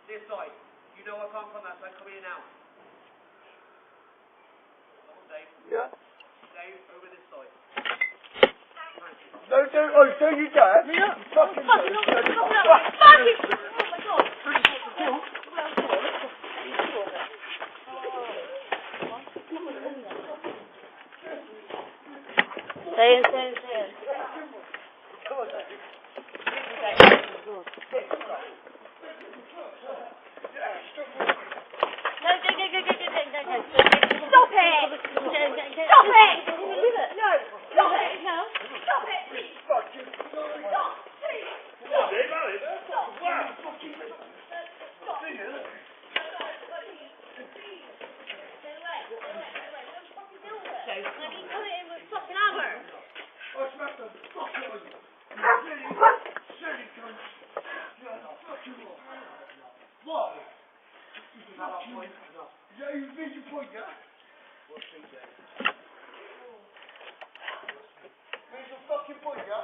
This side. You know I can't come that side. Come in now. Come on, Dave. Yeah. Dave, over this side. No, you don't. Yeah. Fucking Fuck it. Oh my God. Stay in. Stop it! Stop it! No! Stop it! No! Stop it! Please! Stop! Please! What? Yeah, you made your point, yeah? Where's your fucking point, yeah?